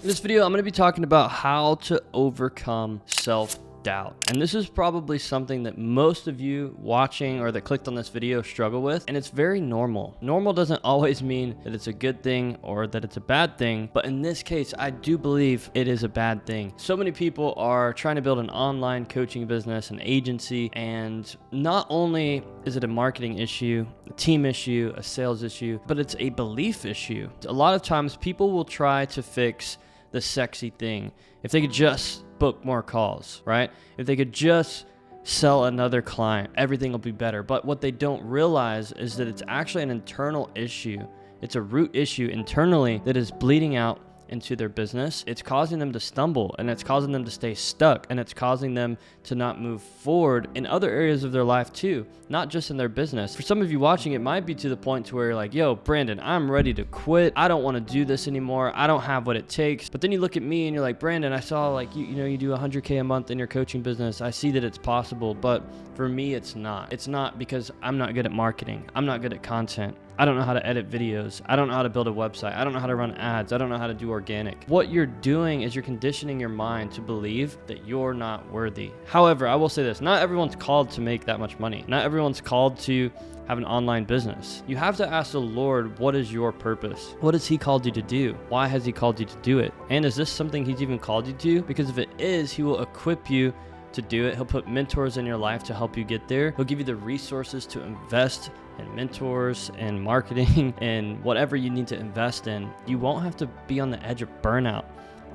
In this video, I'm going to be talking about how to overcome self-doubt. And this is probably something that most of you watching or that clicked on this video struggle with, and it's very normal. Normal doesn't always mean that it's a good thing or that it's a bad thing, but in this case, I do believe it is a bad thing. So many people are trying to build an online coaching business, an agency, and not only is it a marketing issue, a team issue, a sales issue, but it's a belief issue. A lot of times people will try to fix the sexy thing. If they could just book more calls, right? If they could just sell another client, everything will be better. But what they don't realize is that it's actually an internal issue. It's a root issue internally that is bleeding out into their business. It's causing them to stumble, and it's causing them to stay stuck, and it's causing them to not move forward in other areas of their life too, not just in their business. For some of you watching, it might be to the point to where you're like, yo, Brandon, I'm ready to quit. I don't want to do this anymore. I don't have what it takes. But then you look at me and you're like, Brandon, I saw like you do 100K a month in your coaching business. I see that it's possible, but for me, it's not. It's not because I'm not good at marketing. I'm not good at content. I don't know how to edit videos. I don't know how to build a website. I don't know how to run ads. I don't know how to do organic. What you're doing is you're conditioning your mind to believe that you're not worthy. However, I will say this, not everyone's called to make that much money. Not everyone's called to have an online business. You have to ask the Lord, what is your purpose? What has He called you to do? Why has He called you to do it? And is this something He's even called you to? Because if it is, He will equip you to do it. He'll put mentors in your life to help you get there. He'll give you the resources to invest in mentors and marketing and whatever you need to invest in. You won't have to be on the edge of burnout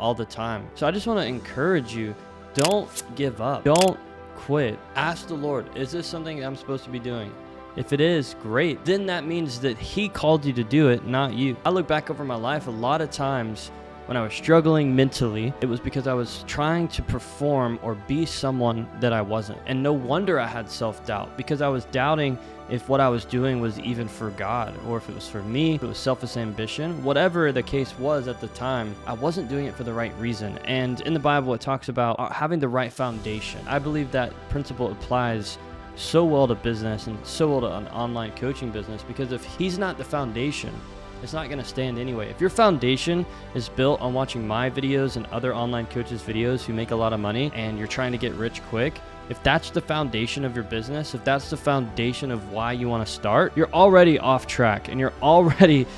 all the time. So I just want to encourage you, don't give up. Don't quit. Ask the Lord, is this something I'm supposed to be doing? If it is, great. Then that means that He called you to do it, not you. I look back over my life, a lot of times when I was struggling mentally, it was because I was trying to perform or be someone that I wasn't. And no wonder I had self-doubt, because I was doubting if what I was doing was even for God, or if it was for me, if it was selfish ambition. Whatever the case was at the time, I wasn't doing it for the right reason. And in the Bible, it talks about having the right foundation. I believe that principle applies so well to business and so well to an online coaching business, because if He's not the foundation, it's not going to stand anyway. If your foundation is built on watching my videos and other online coaches' videos who make a lot of money, and you're trying to get rich quick, if that's the foundation of your business, if that's the foundation of why you want to start, you're already off track, and you're already,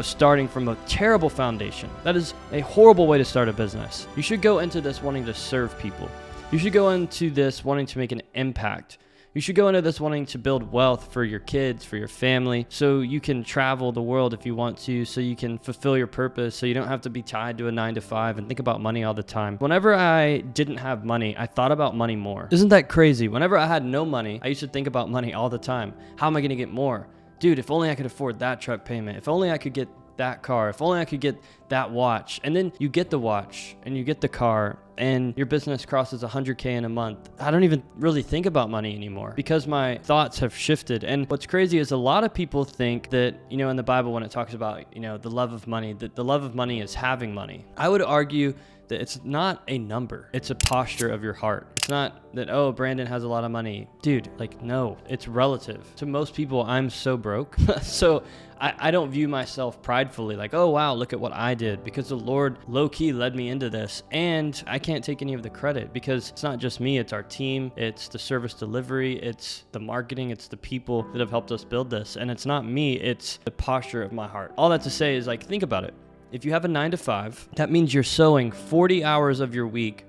starting from a terrible foundation. That is a horrible way to start a business. You should go into this wanting to serve people. You should go into this wanting to make an impact. You should go into this wanting to build wealth for your kids, for your family, so you can travel the world if you want to, so you can fulfill your purpose, so you don't have to be tied to a 9-to-5 and think about money all the time. Whenever I didn't have money, I thought about money more. Isn't that crazy? Whenever I had no money, I used to think about money all the time. How am I going to get more? Dude, if only I could afford that truck payment. If only I could get that car. If only I could get that watch. And then you get the watch and you get the car and your business crosses 100K in a month. I don't even really think about money anymore because my thoughts have shifted. And what's crazy is a lot of people think that, in the Bible, when it talks about, the love of money, that the love of money is having money. I would argue that it's not a number. It's a posture of your heart. It's not that, oh, Brandon has a lot of money. Dude, no, it's relative. To most people, I'm so broke. So I don't view myself pridefully like, oh, wow, look at what I did, because the Lord low-key led me into this. And I can't take any of the credit, because it's not just me, it's our team, it's the service delivery, it's the marketing, it's the people that have helped us build this. And it's not me, it's the posture of my heart. All that to say is, think about it. If you have a 9-to-5, that means you're sowing 40 hours of your week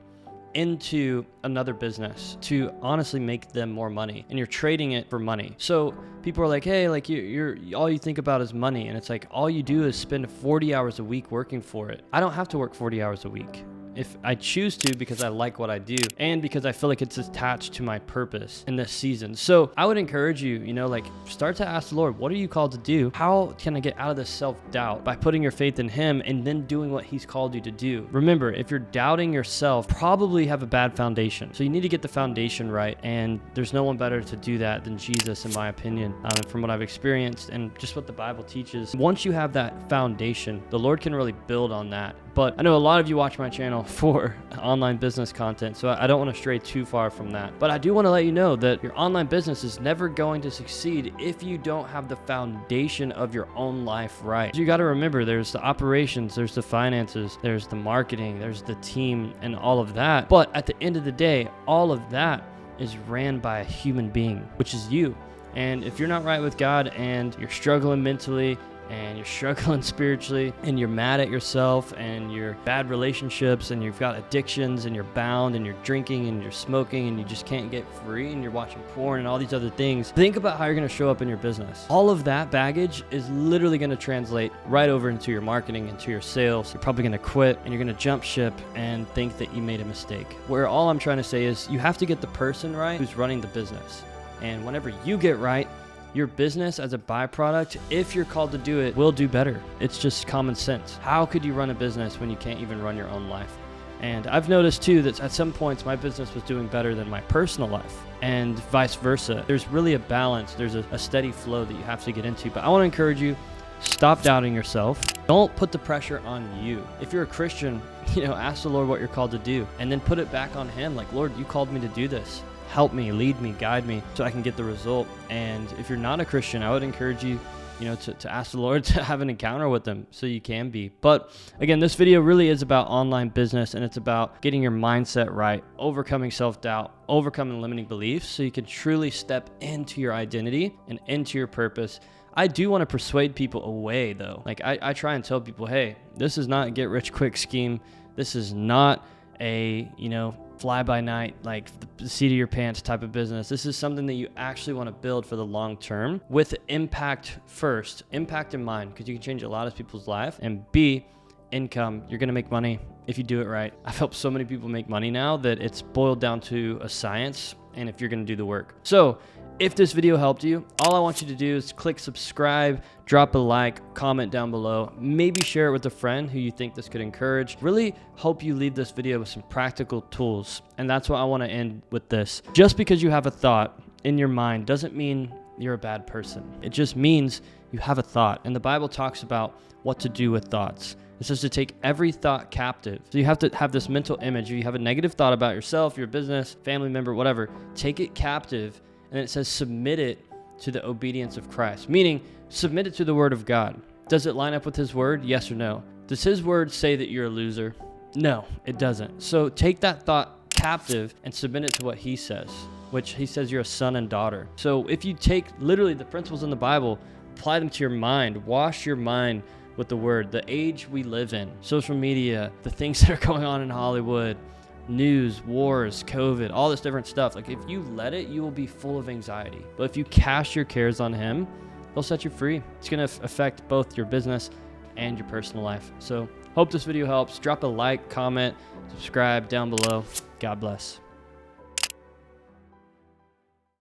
into another business to honestly make them more money, and you're trading it for money. So people are like, hey, you're all you think about is money, and it's like all you do is spend 40 hours a week working for it. I don't have to work 40 hours a week. If I choose to, because I like what I do and because I feel like it's attached to my purpose in this season. So I would encourage you, start to ask the Lord, what are you called to do? How can I get out of this self-doubt? By putting your faith in Him and then doing what He's called you to do. Remember, if you're doubting yourself, probably have a bad foundation. So you need to get the foundation right. And there's no one better to do that than Jesus, in my opinion, from what I've experienced and just what the Bible teaches. Once you have that foundation, the Lord can really build on that. But I know a lot of you watch my channel for online business content, so I don't want to stray too far from that. But I do want to let you know that your online business is never going to succeed if you don't have the foundation of your own life right. You got to remember, there's the operations, there's the finances, there's the marketing, there's the team and all of that. But at the end of the day, all of that is ran by a human being, which is you. And if you're not right with God and you're struggling mentally and you're struggling spiritually and you're mad at yourself and you're bad relationships and you've got addictions and you're bound and you're drinking and you're smoking and you just can't get free and you're watching porn and all these other things, think about how you're going to show up in your business. All of that baggage is literally going to translate right over into your marketing, into your sales. You're probably going to quit and you're going to jump ship and think that you made a mistake. Where all I'm trying to say is you have to get the person right who's running the business. And whenever you get right, your business as a byproduct, if you're called to do it, will do better. It's just common sense. How could you run a business when you can't even run your own life? And I've noticed too that at some points my business was doing better than my personal life and vice versa. There's really a balance. There's a steady flow that you have to get into. But I want to encourage you, stop doubting yourself. Don't put the pressure on you. If you're a Christian, ask the Lord what you're called to do and then put it back on him. Like, Lord, you called me to do this. Help me, lead me, guide me so I can get the result. And if you're not a Christian, I would encourage you, to ask the Lord to have an encounter with him so you can be. But again, this video really is about online business, and it's about getting your mindset right, overcoming self-doubt, overcoming limiting beliefs so you can truly step into your identity and into your purpose. I do want to persuade people away though. Like I try and tell people, hey, this is not a get rich quick scheme. This is not a, fly by night, like the seat of your pants type of business. This is something that you actually want to build for the long term with impact first, impact in mind, because you can change a lot of people's life, and B, income. You're going to make money if you do it right. I've helped so many people make money now that it's boiled down to a science, and if you're going to do the work. So if this video helped you, all I want you to do is click subscribe, drop a like, comment down below, maybe share it with a friend who you think this could encourage. Really hope you leave this video with some practical tools. And that's what I want to end with this. Just because you have a thought in your mind doesn't mean you're a bad person. It just means you have a thought. And the Bible talks about what to do with thoughts. It says to take every thought captive. So you have to have this mental image. If you have a negative thought about yourself, your business, family member, whatever, take it captive. And it says submit it to the obedience of Christ, meaning submit it to the word of God. Does it line up with his word? Yes or no? Does his word say that you're a loser? No, it doesn't. So take that thought captive and submit it to what he says, which he says you're a son and daughter. So if you take literally the principles in the Bible, apply them to your mind, wash your mind with the word, the age we live in, social media, the things that are going on in Hollywood, news, wars, COVID, all this different stuff. Like if you let it, you will be full of anxiety. But if you cast your cares on him, he'll set you free. It's going to affect both your business and your personal life. So hope this video helps. Drop a like, comment, subscribe down below. God bless.